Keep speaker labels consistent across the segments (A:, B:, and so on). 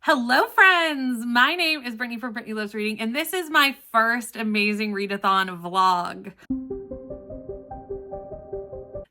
A: Hello, friends! My name is Brittany from Brittany Loves Reading, and this is my first Amazing Readathon vlog.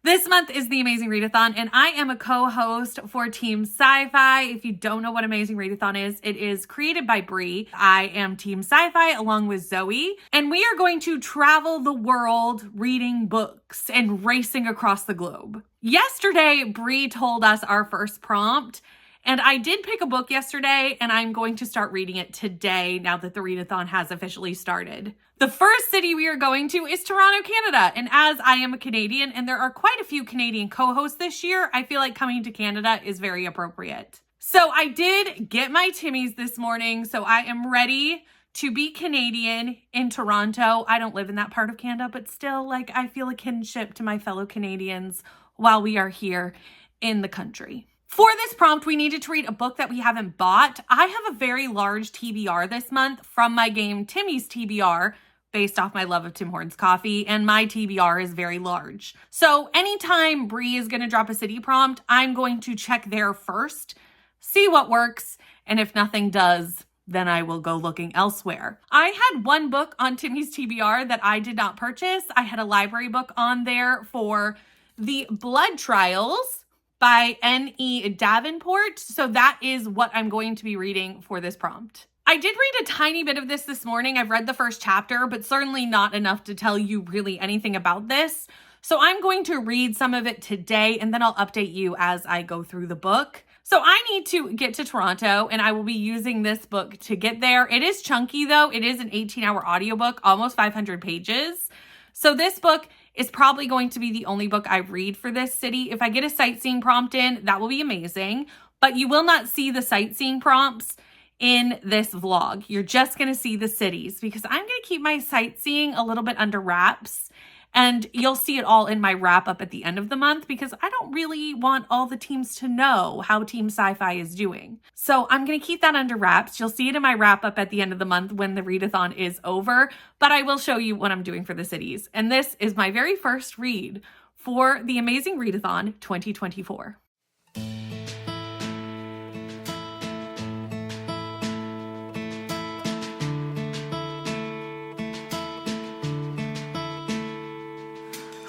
A: This month is the Amazing Readathon, and I am a co-host for Team Sci-Fi. If you don't know what Amazing Readathon is, it is created by Bree. I am Team Sci-Fi along with Zoe, and we are going to travel the world reading books and racing across the globe. Yesterday, Bree told us our first prompt, and I did pick a book yesterday, and I'm going to start reading it today now that the readathon has officially started. The first city we are going to is Toronto, Canada. And as I am a Canadian, and there are quite a few Canadian co-hosts this year, I feel like coming to Canada is very appropriate. So I did get my Timmies this morning, so I am ready to be Canadian in Toronto. I don't live in that part of Canada, but still, I feel a kinship to my fellow Canadians while we are here in the country. For this prompt, we needed to read a book that we haven't bought. I have a very large TBR this month from my game Timmy's TBR, based off my love of Tim Hortons coffee, and my TBR is very large. So anytime Bree is going to drop a city prompt, I'm going to check there first, see what works, and if nothing does, then I will go looking elsewhere. I had one book on Timmy's TBR that I did not purchase. I had a library book on there for The Blood Trials by N.E. Davenport. So that is what I'm going to be reading for this prompt. I did read a tiny bit of this morning. I've read the first chapter, but certainly not enough to tell you really anything about this. So I'm going to read some of it today, and then I'll update you as I go through the book. So I need to get to Toronto, and I will be using this book to get there. It is chunky though. It is an 18-hour audiobook, almost 500 pages. So this book is probably going to be the only book I read for this city. If I get a sightseeing prompt in, that will be amazing. But you will not see the sightseeing prompts in this vlog. You're just going to see the cities because I'm going to keep my sightseeing a little bit under wraps. And you'll see it all in my wrap up at the end of the month because I don't really want all the teams to know how Team Sci-Fi is doing. So I'm going to keep that under wraps. You'll see it in my wrap up at the end of the month when the readathon is over, but I will show you what I'm doing for the cities. And this is my very first read for the Amazing Readathon 2024.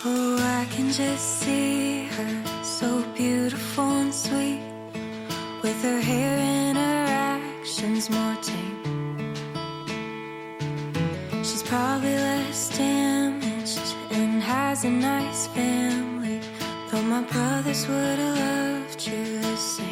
B: Oh, I can just see her, so beautiful and sweet, with her hair and her actions more tame. She's probably less damaged and has a nice family, though my brothers would have loved you the same.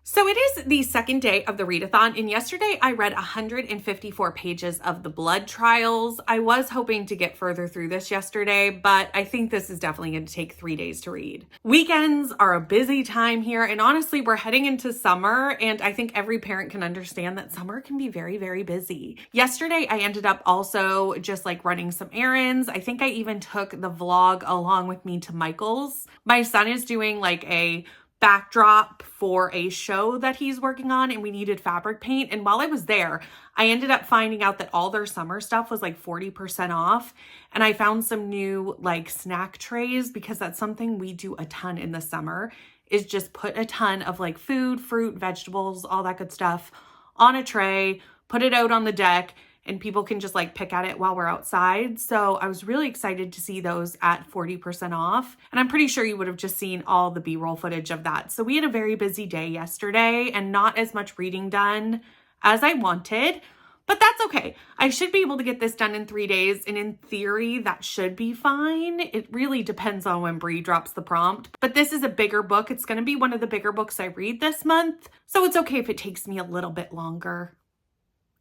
A: So it is the second day of the readathon, and yesterday I read 154 pages of The Blood Trials. I was hoping to get further through this yesterday, but I think this is definitely going to take 3 days to read. Weekends are a busy time here, and honestly, we're heading into summer, and I think every parent can understand that summer can be very, very busy. Yesterday, I ended up also just running some errands. I think I even took the vlog along with me to Michael's. My son is doing a backdrop for a show that he's working on, and we needed fabric paint. And while I was there, I ended up finding out that all their summer stuff was 40% off. And I found some new snack trays because that's something we do a ton in the summer, is just put a ton of food, fruit, vegetables, all that good stuff on a tray, put it out on the deck, and people can just pick at it while we're outside. So I was really excited to see those at 40% off. And I'm pretty sure you would have just seen all the B-roll footage of that. So we had a very busy day yesterday and not as much reading done as I wanted, but that's okay. I should be able to get this done in 3 days. And in theory, that should be fine. It really depends on when Bree drops the prompt, but this is a bigger book. It's going to be one of the bigger books I read this month. So it's okay if it takes me a little bit longer.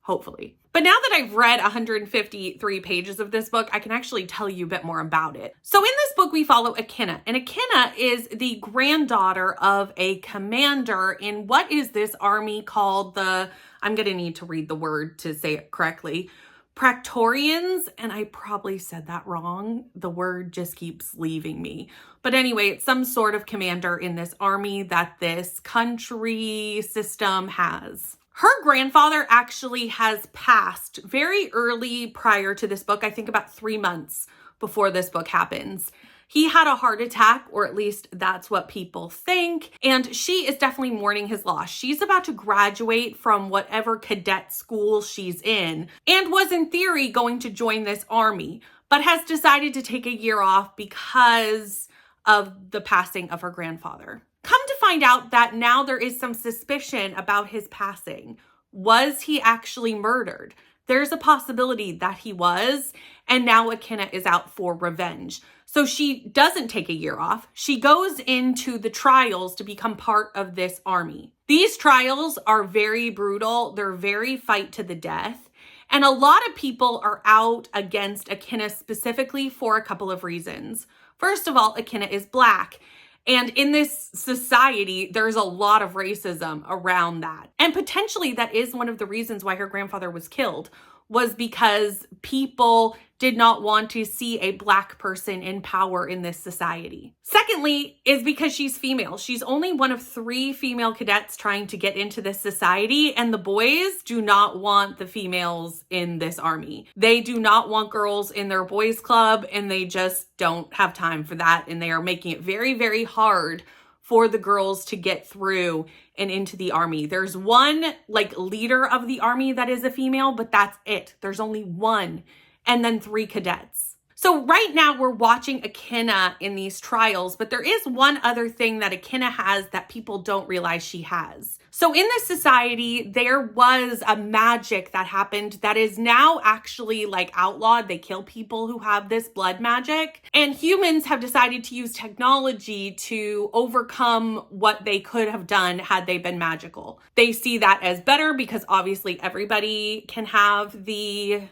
A: Hopefully. But now that I've read 153 pages of this book, I can actually tell you a bit more about it. So in this book, we follow Akina, and Akina is the granddaughter of a commander in what is this army called I'm going to need to read the word to say it correctly, Praetorians, and I probably said that wrong. The word just keeps leaving me. But anyway, it's some sort of commander in this army that this country system has. Her grandfather actually has passed very early prior to this book, I think about 3 months before this book happens. He had a heart attack, or at least that's what people think, and she is definitely mourning his loss. She's about to graduate from whatever cadet school she's in and was in theory going to join this army, but has decided to take a year off because of the passing of her grandfather. Come to find out that now there is some suspicion about his passing. Was he actually murdered? There's a possibility that he was, and now Akinna is out for revenge. So she doesn't take a year off. She goes into the trials to become part of this army. These trials are very brutal. They're very fight to the death. And a lot of people are out against Akinna specifically for a couple of reasons. First of all, Akinna is Black. And in this society, there's a lot of racism around that. And potentially that is one of the reasons why her grandfather was killed, was because people did not want to see a Black person in power in this society. Secondly, is because she's female. She's only one of 3 female cadets trying to get into this society, and the boys do not want the females in this army. They do not want girls in their boys club, and they just don't have time for that, and they are making it very, very hard for the girls to get through and into the army. There's one leader of the army that is a female, but that's it. There's only one, and then 3 cadets. So right now we're watching Akinna in these trials, but there is one other thing that Akinna has that people don't realize she has. So in this society, there was a magic that happened that is now actually outlawed. They kill people who have this blood magic, and humans have decided to use technology to overcome what they could have done had they been magical. They see that as better because obviously everybody can have the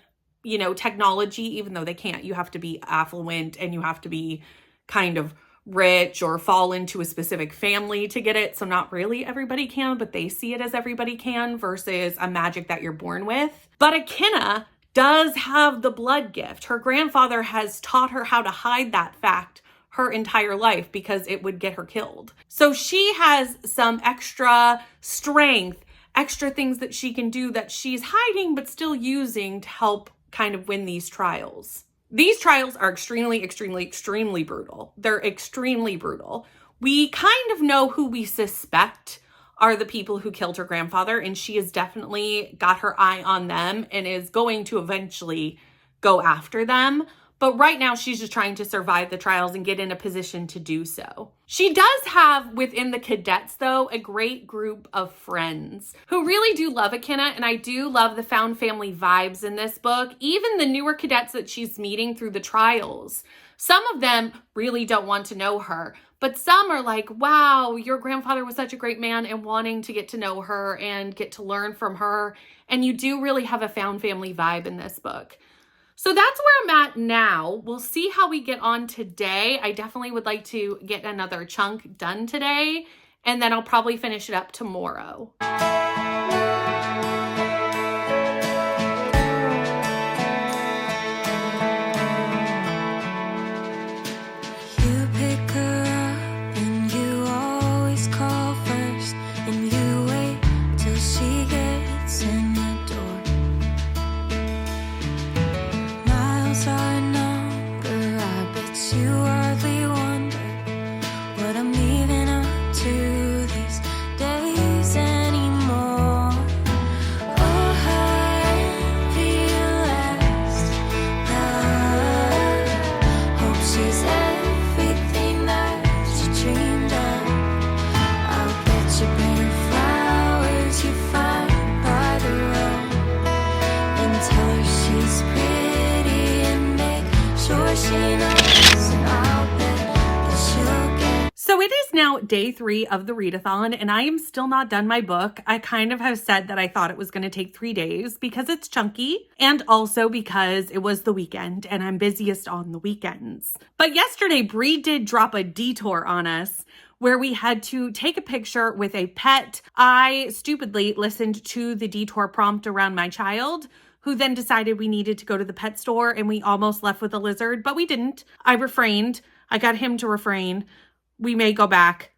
A: technology, even though they can't. You have to be affluent and you have to be kind of rich or fall into a specific family to get it. So not really everybody can, but they see it as everybody can versus a magic that you're born with. But Akinna does have the blood gift. Her grandfather has taught her how to hide that fact her entire life because it would get her killed. So she has some extra strength, extra things that she can do that she's hiding but still using to help kind of win these trials. These trials are extremely, extremely, extremely brutal. They're extremely brutal. We kind of know who we suspect are the people who killed her grandfather, and she has definitely got her eye on them and is going to eventually go after them. But right now she's just trying to survive the trials and get in a position to do so. She does have within the cadets though a great group of friends who really do love Akinna, and I do love the found family vibes in this book. Even the newer cadets that she's meeting through the trials, some of them really don't want to know her, but some are like, wow, your grandfather was such a great man, and wanting to get to know her and get to learn from her. And you do really have a found family vibe in this book. So that's where I'm at now. We'll see how we get on today. I definitely would like to get another chunk done today, and then I'll probably finish it up tomorrow.
B: You pick her up and you always call first, and you wait till she gets in the door. Miles are a number, I bet you hardly wonder what I'm leaving up to these days anymore. Oh, her envy last love. Hope she's everything that you dreamed of. I'll bet you bring her flowers you find by the road, and tell her she's pretty and make sure she knows, and I'll bet that she'll get.
A: So it is now day 3 of the readathon, and I am still not done my book. I kind of have said that I thought it was going to take 3 days because it's chunky, and also because it was the weekend and I'm busiest on the weekends. But yesterday, Bree did drop a detour on us where we had to take a picture with a pet. I stupidly listened to the detour prompt around my child, who then decided we needed to go to the pet store, and we almost left with a lizard, but we didn't. I refrained. I got him to refrain. We may go back.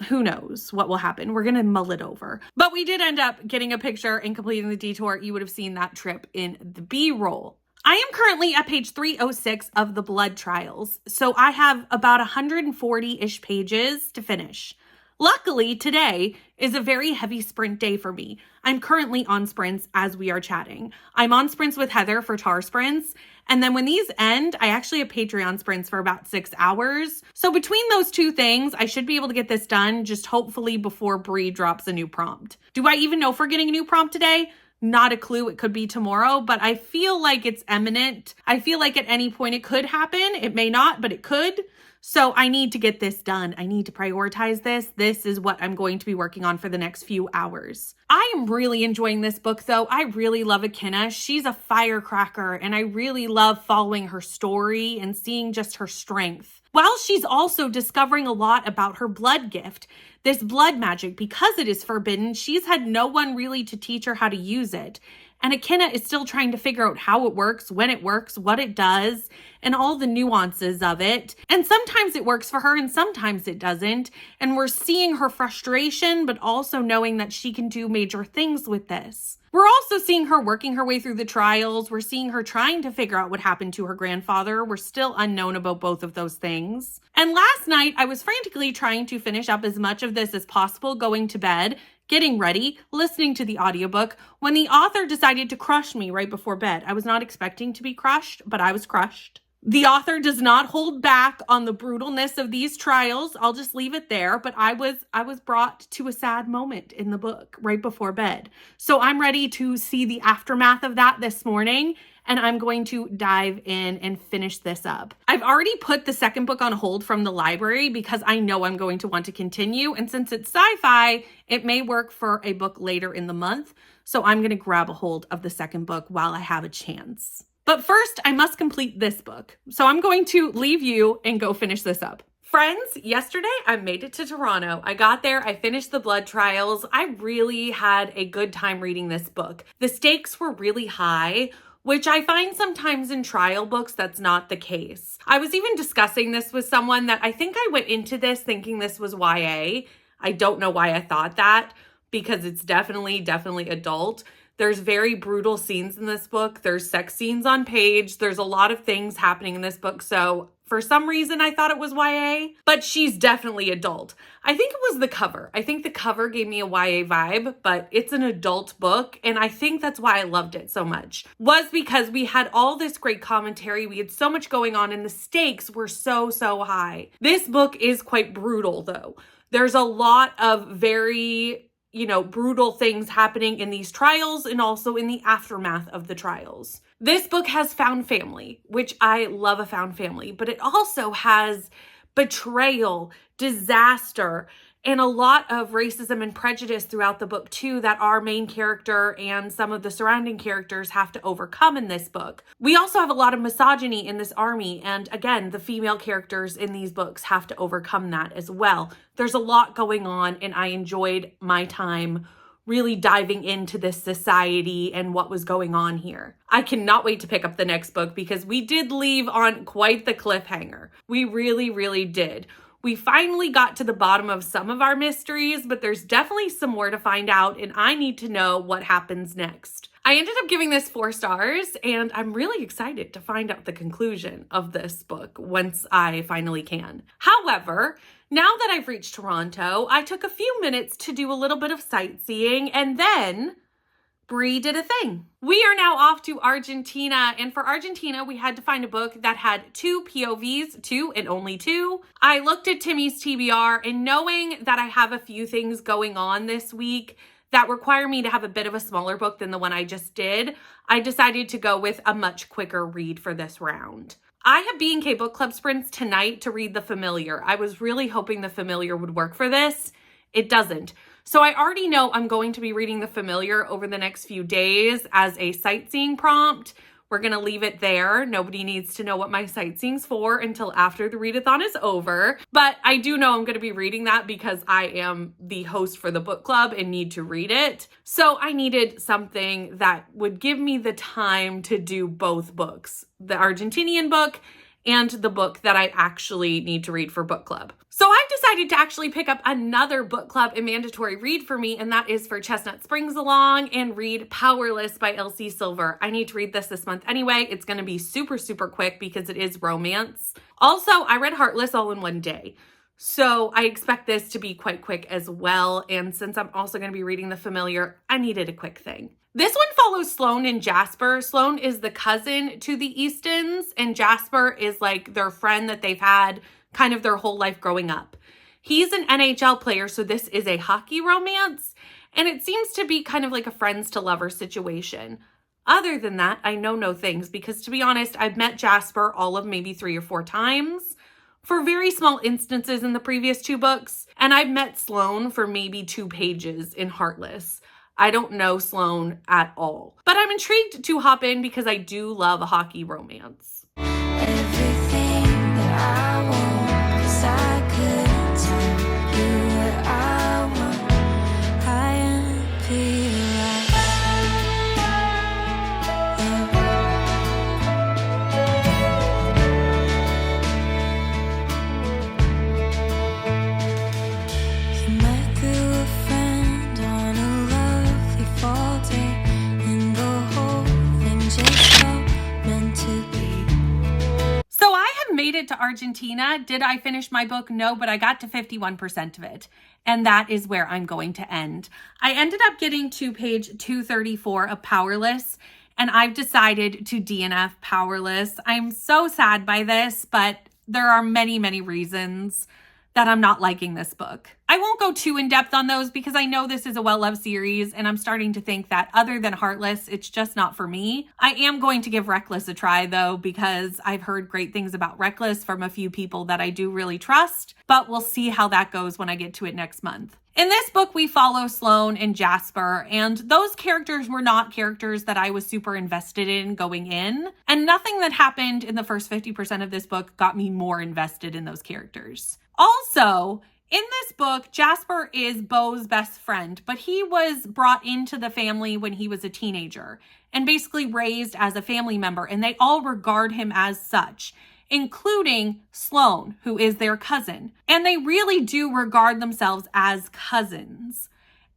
A: Who knows what will happen? We're going to mull it over. But we did end up getting a picture and completing the detour. You would have seen that trip in the B-roll. I am currently at page 306 of the Blood Trials, so I have about 140-ish pages to finish. Luckily, today is a very heavy sprint day for me. I'm currently on sprints as we are chatting. I'm on sprints with Heather for tar sprints, and then when these end, I actually have Patreon sprints for about 6 hours. So between those two things, I should be able to get this done, just hopefully before Bree drops a new prompt. Do I even know if we're getting a new prompt today? Not a clue. It could be tomorrow, but I feel like it's imminent. I feel like at any point it could happen. It may not, but it could. So I need to get this done. I need to prioritize this. This is what I'm going to be working on for the next few hours. I am really enjoying this book, though. I really love Akinna. She's a firecracker, and I really love following her story and seeing just her strength. While she's also discovering a lot about her blood gift, this blood magic, because it is forbidden, she's had no one really to teach her how to use it. And Akinna is still trying to figure out how it works, when it works, what it does, and all the nuances of it. And sometimes it works for her and sometimes it doesn't. And we're seeing her frustration, but also knowing that she can do major things with this. We're also seeing her working her way through the trials. We're seeing her trying to figure out what happened to her grandfather. We're still unknown about both of those things. And last night, I was frantically trying to finish up as much of this as possible, going to bed, getting ready, listening to the audiobook, when the author decided to crush me right before bed. I was not expecting to be crushed, but I was crushed. The author does not hold back on the brutalness of these trials. I'll just leave it there, but I was brought to a sad moment in the book right before bed. So I'm ready to see the aftermath of that this morning, and I'm going to dive in and finish this up. I've already put the second book on hold from the library because I know I'm going to want to continue, and since it's sci-fi, it may work for a book later in the month, so I'm going to grab a hold of the second book while I have a chance. But first, I must complete this book. So I'm going to leave you and go finish this up. Friends, yesterday I made it to Toronto. I got there, I finished the Blood Trials. I really had a good time reading this book. The stakes were really high, which I find sometimes in trial books that's not the case. I was even discussing this with someone that I think I went into this thinking this was YA. I don't know why I thought that, because it's definitely adult. There's very brutal scenes in this book. There's sex scenes on page. There's a lot of things happening in this book. So for some reason, I thought it was YA, but she's definitely adult. I think it was the cover. I think the cover gave me a YA vibe, but it's an adult book. And I think that's why I loved it so much, was because we had all this great commentary. We had so much going on and the stakes were so high. This book is quite brutal though. There's a lot of very brutal things happening in these trials and also in the aftermath of the trials. This book has found family, which I love a found family, but it also has betrayal, disaster, and a lot of racism and prejudice throughout the book too that our main character and some of the surrounding characters have to overcome in this book. We also have a lot of misogyny in this army, and again, the female characters in these books have to overcome that as well. There's a lot going on, and I enjoyed my time really diving into this society and what was going on here. I cannot wait to pick up the next book because we did leave on quite the cliffhanger. We really did. We finally got to the bottom of some of our mysteries, but there's definitely some more to find out, and I need to know what happens next. I ended up giving this 4 stars, and I'm really excited to find out the conclusion of this book once I finally can. However, now that I've reached Toronto, I took a few minutes to do a little bit of sightseeing, and then Bree did a thing. We are now off to Argentina, and for Argentina, we had to find a book that had 2 POVs, 2 and only 2. I looked at Timmy's TBR, and knowing that I have a few things going on this week that require me to have a bit of a smaller book than the one I just did, I decided to go with a much quicker read for this round. I have B&K Book Club sprints tonight to read The Familiar. I was really hoping The Familiar would work for this. It doesn't. So I already know I'm going to be reading The Familiar over the next few days as a sightseeing prompt. We're going to leave it there. Nobody needs to know what my sightseeing's for until after the readathon is over. But I do know I'm going to be reading that because I am the host for the book club and need to read it. So I needed something that would give me the time to do both books, the Argentinian book and the book that I actually need to read for book club. So I've decided to actually pick up another book club and mandatory read for me, and that is for Chestnut Springs Along, and read Powerless by Elsie Silver. I need to read this month anyway. It's going to be super, super quick because it is romance. Also, I read Heartless all in one day. So I expect this to be quite quick as well. And since I'm also going to be reading The Familiar, I needed a quick thing. This one follows Sloane and Jasper. Sloane is the cousin to the Eastons, and Jasper is like their friend that they've had kind of their whole life growing up. He's an NHL player, so this is a hockey romance, and it seems to be kind of like a friends to lovers situation. Other than that, I know no things because, to be honest, I've met Jasper all of maybe 3 or 4 times for very small instances in the previous 2 books, and I've met Sloane for maybe 2 pages in Heartless. I don't know Sloane at all, but I'm intrigued to hop in because I do love a hockey romance.
B: Everything that I want, 'cause I couldn't tell you what I want. I am peerless. You met through a friend on a lovely fall day, and the whole thing just felt meant to be.
A: So I have made it to Argentina. Did I finish my book? No, but I got to 51% of it. And that is where I'm going to end. I ended up getting to page 234 of Powerless, and I've decided to DNF Powerless. I'm so sad by this, but there are many, many reasons that I'm not liking this book. I won't go too in depth on those because I know this is a well-loved series, and I'm starting to think that other than Heartless, it's just not for me. I am going to give Reckless a try though, because I've heard great things about Reckless from a few people that I do really trust, but we'll see how that goes when I get to it next month. In this book, we follow Sloane and Jasper, and those characters were not characters that I was super invested in going in, and nothing that happened in the first 50% of this book got me more invested in those characters. Also, in this book, Jasper is Beau's best friend, but he was brought into the family when he was a teenager and basically raised as a family member, and they all regard him as such, including Sloane, who is their cousin. And they really do regard themselves as cousins.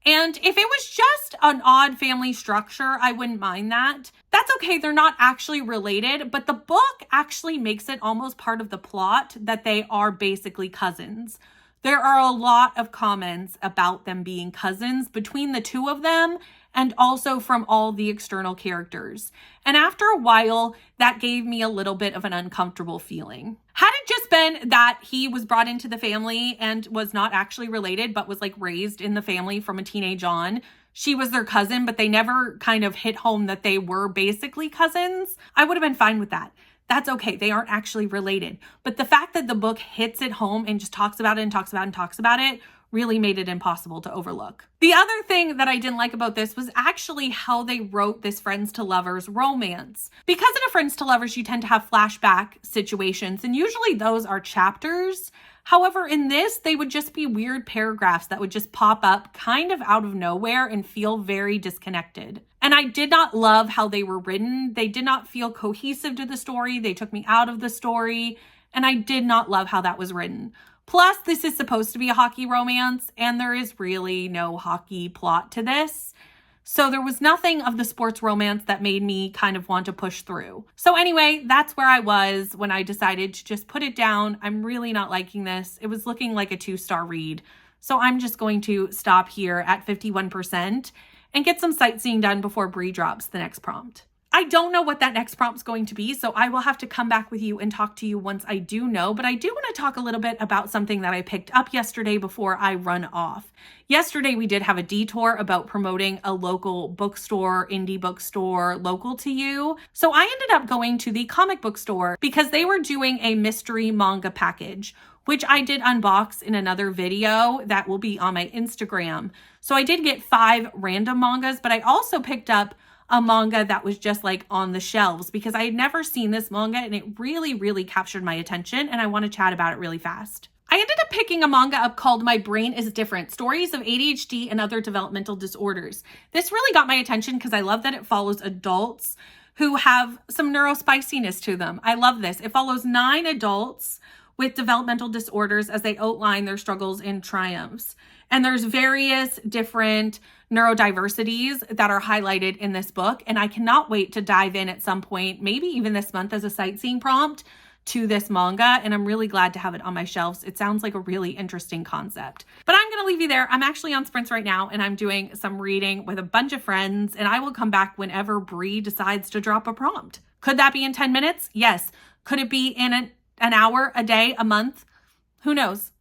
A: And if it was just an odd family structure, I wouldn't mind that. That's okay, they're not actually related, but the book actually makes it almost part of the plot that they are basically cousins. There are a lot of comments about them being cousins between the 2 of them, and also from all the external characters. And after a while, that gave me a little bit of an uncomfortable feeling. Had it just been that he was brought into the family and was not actually related, but was like raised in the family from a teenage on, she was their cousin, but they never kind of hit home that they were basically cousins, I would have been fine with that. That's okay. They aren't actually related. But the fact that the book hits it home and just talks about it and talks about it and talks about it really made it impossible to overlook. The other thing that I didn't like about this was actually how they wrote this friends to lovers romance. Because in a friends to lovers, you tend to have flashback situations, and usually those are chapters. However, in this, they would just be weird paragraphs that would just pop up kind of out of nowhere and feel very disconnected. And I did not love how they were written. They did not feel cohesive to the story. They took me out of the story, and I did not love how that was written. Plus, this is supposed to be a hockey romance, and there is really no hockey plot to this. So there was nothing of the sports romance that made me kind of want to push through. So anyway, that's where I was when I decided to just put it down. I'm really not liking this. It was looking like a 2-star read. So I'm just going to stop here at 51% and get some sightseeing done before Bree drops the next prompt. I don't know what that next prompt is going to be, so I will have to come back with you and talk to you once I do know, but I do want to talk a little bit about something that I picked up yesterday before I run off. Yesterday, we did have a detour about promoting a local bookstore, indie bookstore, local to you. So I ended up going to the comic book store because they were doing a mystery manga package, which I did unbox in another video that will be on my Instagram. So I did get 5 random mangas, but I also picked up a manga that was just like on the shelves because I had never seen this manga and it really, really captured my attention, and I want to chat about it really fast. I ended up picking a manga up called My Brain is Different, Stories of ADHD and Other Developmental Disorders. This really got my attention because I love that it follows adults who have some neurospiciness to them. I love this. It follows 9 adults with developmental disorders as they outline their struggles and triumphs. And there's various different neurodiversities that are highlighted in this book. And I cannot wait to dive in at some point, maybe even this month as a sightseeing prompt to this manga. And I'm really glad to have it on my shelves. It sounds like a really interesting concept. But I'm going to leave you there. I'm actually on sprints right now and I'm doing some reading with a bunch of friends. And I will come back whenever Bree decides to drop a prompt. Could that be in 10 minutes? Yes. Could it be in an hour, a day, a month? Who knows?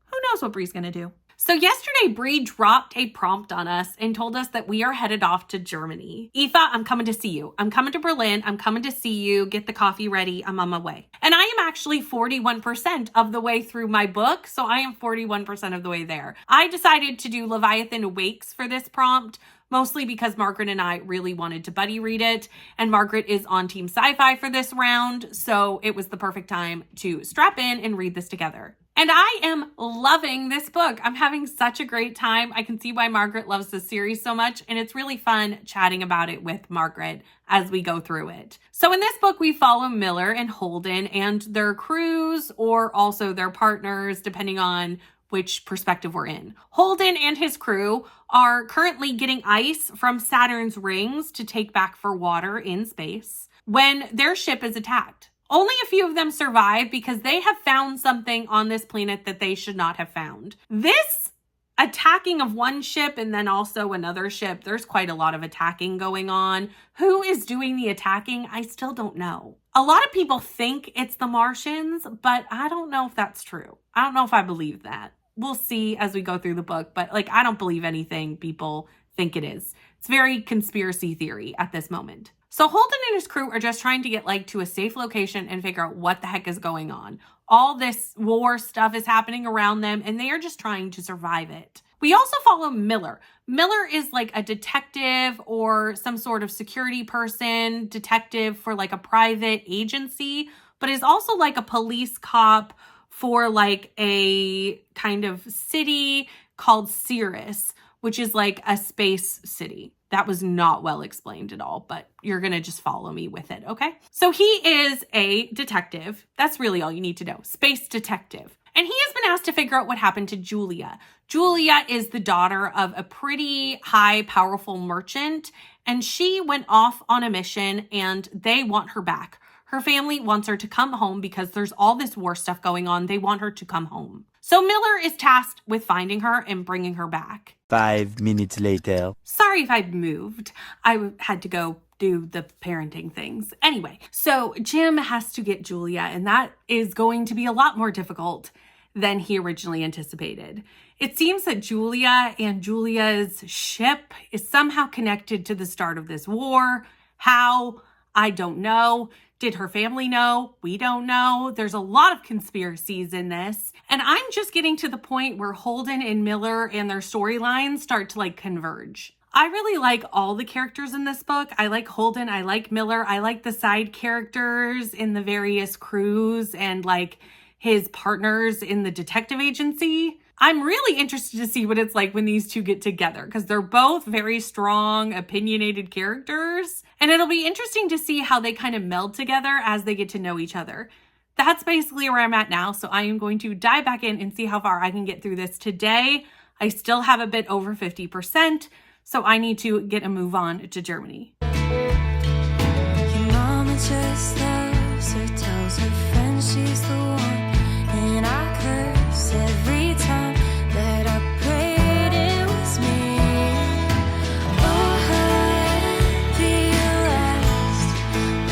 A: Who knows what Bree's going to do? So yesterday, Bree dropped a prompt on us and told us that we are headed off to Germany. Aoife, I'm coming to see you. I'm coming to Berlin. I'm coming to see you. Get the coffee ready. I'm on my way. And I am actually 41% of the way through my book. So I am 41% of the way there. I decided to do Leviathan Wakes for this prompt, mostly because Margaret and I really wanted to buddy read it. And Margaret is on Team Sci-Fi for this round. So it was the perfect time to strap in and read this together. And I am loving this book. I'm having such a great time. I can see why Margaret loves this series so much, and it's really fun chatting about it with Margaret as we go through it. So in this book, we follow Miller and Holden and their crews, or also their partners, depending on which perspective we're in. Holden and his crew are currently getting ice from Saturn's rings to take back for water in space when their ship is attacked. Only a few of them survive because they have found something on this planet that they should not have found. This attacking of one ship and then also another ship, there's quite a lot of attacking going on. Who is doing the attacking? I still don't know. A lot of people think it's the Martians, but I don't know if that's true. I don't know if I believe that. We'll see as we go through the book, but I don't believe anything people think it is. It's very conspiracy theory at this moment. So Holden and his crew are just trying to get to a safe location and figure out what the heck is going on. All this war stuff is happening around them and they are just trying to survive it. We also follow Miller. Miller is a detective or some sort of security person, detective for a private agency, but is also a police cop for a kind of city called Cirrus, which is a space city. That was not well explained at all, but you're going to just follow me with it, okay? So he is a detective. That's really all you need to know. Space detective. And he has been asked to figure out what happened to Julia. Julia is the daughter of a pretty high, powerful merchant, and she went off on a mission and they want her back. Her family wants her to come home because there's all this war stuff going on. They want her to come home. So Miller is tasked with finding her and bringing her back.
C: 5 minutes later.
A: Sorry if I'd moved. I had to go do the parenting things. Anyway, so Jim has to get Julia, and that is going to be a lot more difficult than he originally anticipated. It seems that Julia and Julia's ship is somehow connected to the start of this war. How? I don't know. Did her family know? We don't know. There's a lot of conspiracies in this. And I'm just getting to the point where Holden and Miller and their storylines start to converge. I really like all the characters in this book. I like Holden. I like Miller. I like the side characters in the various crews and his partners in the detective agency. I'm really interested to see what it's like when these two get together because they're both very strong, opinionated characters. And it'll be interesting to see how they kind of meld together as they get to know each other. That's basically where I'm at now. So I am going to dive back in and see how far I can get through this today. I still have a bit over 50%. So I need to get a move on to Germany.
B: Your mama just loves her, tells her friends she's the one, and I curse every time that I prayed it was me. Oh, happy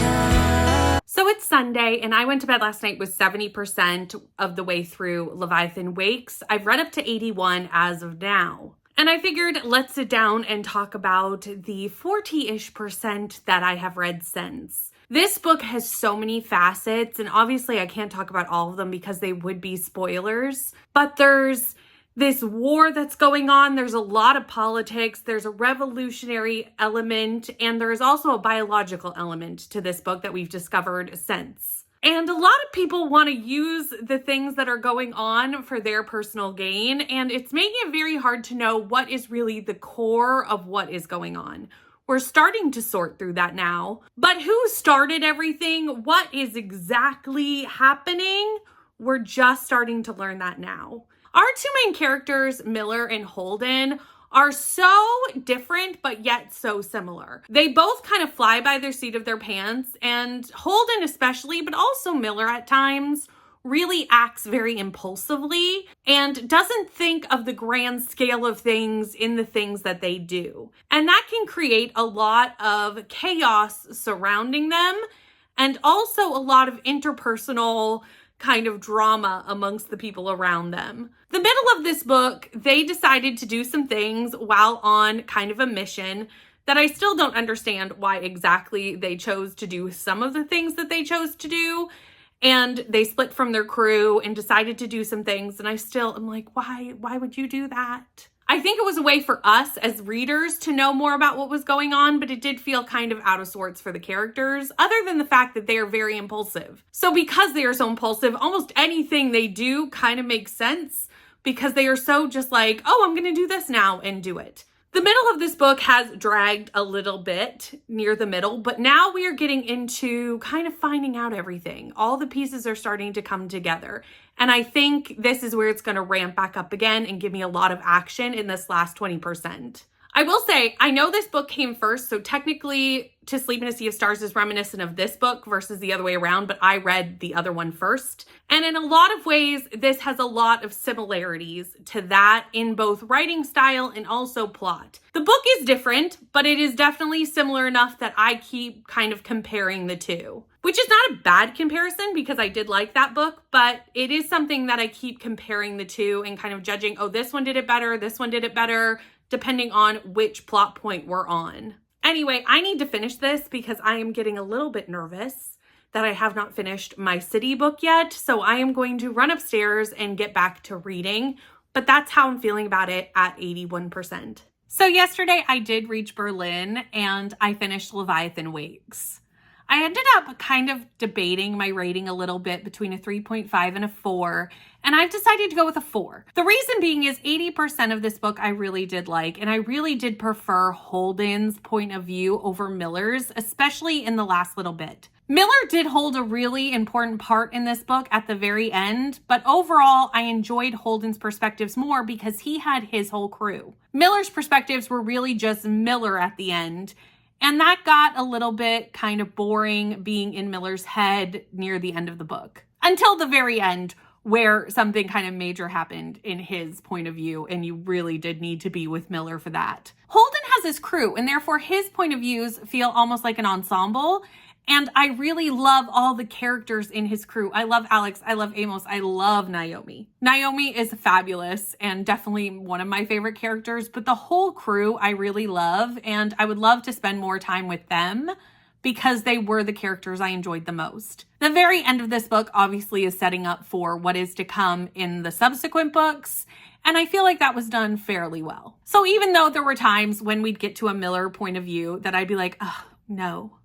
B: last.
A: So it's Sunday, and I went to bed last night with 70% of the way through Leviathan Wakes. I've read up to 81 as of now. And I figured let's sit down and talk about the 40-ish% that I have read since. This book has so many facets, and obviously I can't talk about all of them because they would be spoilers. But there's this war that's going on. There's a lot of politics. There's a revolutionary element, and there's also a biological element to this book that we've discovered since. And a lot of people want to use the things that are going on for their personal gain, and it's making it very hard to know what is really the core of what is going on. We're starting to sort through that now. But who started everything? What is exactly happening? We're just starting to learn that now. Our two main characters, Miller and Holden, are so different, but yet so similar. They both kind of fly by their seat of their pants, and Holden especially, but also Miller at times, really acts very impulsively and doesn't think of the grand scale of things in the things that they do. And that can create a lot of chaos surrounding them and also a lot of interpersonal kind of drama amongst the people around them. The middle of this book, they decided to do some things while on kind of a mission that I still don't understand why exactly they chose to do some of the things that they chose to do. And they split from their crew and decided to do some things. And I still am like, why would you do that? I think it was a way for us as readers to know more about what was going on, but it did feel kind of out of sorts for the characters, other than the fact that they are very impulsive. So because they are so impulsive, almost anything they do kind of makes sense because they are so just like, oh, I'm going to do this now and do it. The middle of this book has dragged a little bit near the middle, but now we are getting into kind of finding out everything. All the pieces are starting to come together. And I think this is where it's going to ramp back up again and give me a lot of action in this last 20%. I will say, I know this book came first, so technically To Sleep in a Sea of Stars is reminiscent of this book versus the other way around, but I read the other one first. And in a lot of ways, this has a lot of similarities to that in both writing style and also plot. The book is different, but it is definitely similar enough that I keep kind of comparing the two. Which is not a bad comparison because I did like that book, but it is something that I keep comparing the two and kind of judging, oh, this one did it better, this one did it better, depending on which plot point we're on. Anyway, I need to finish this because I am getting a little bit nervous that I have not finished my city book yet. So I am going to run upstairs and get back to reading, but that's how I'm feeling about it at 81%. So yesterday I did reach Berlin and I finished Leviathan Wakes. I ended up kind of debating my rating a little bit between a 3.5 and a 4, and I've decided to go with a 4. The reason being is 80% of this book I really did like, and I really did prefer Holden's point of view over Miller's, especially in the last little bit. Miller did hold a really important part in this book at the very end, but overall I enjoyed Holden's perspectives more because he had his whole crew. Miller's perspectives were really just Miller at the end, and that got a little bit kind of boring being in Miller's head near the end of the book. Until the very end, where something kind of major happened in his point of view, and you really did need to be with Miller for that. Holden has his crew, and therefore his point of views feel almost like an ensemble. And I really love all the characters in his crew. I love Alex. I love Amos. I love Naomi. Naomi is fabulous and definitely one of my favorite characters, but the whole crew I really love, and I would love to spend more time with them because they were the characters I enjoyed the most. The very end of this book obviously is setting up for what is to come in the subsequent books, and I feel like that was done fairly well. So even though there were times when we'd get to a Miller point of view that I'd be like, oh, no,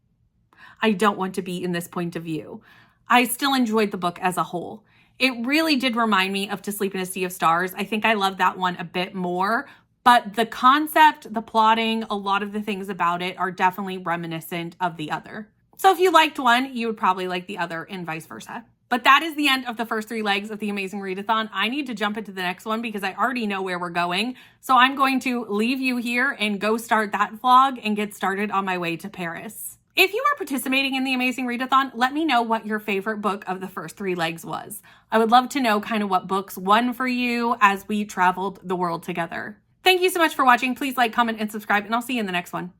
A: I don't want to be in this point of view, I still enjoyed the book as a whole. It really did remind me of To Sleep in a Sea of Stars. I think I love that one a bit more, but the concept, the plotting, a lot of the things about it are definitely reminiscent of the other. So if you liked one, you would probably like the other and vice versa. But that is the end of the first 3 legs of the Amazing Readathon. I need to jump into the next one because I already know where we're going. So I'm going to leave you here and go start that vlog and get started on my way to Paris. If you are participating in the Amazing Readathon, let me know what your favorite book of the first 3 legs was. I would love to know kind of what books won for you as we traveled the world together. Thank you so much for watching. Please like, comment, and subscribe, and I'll see you in the next one.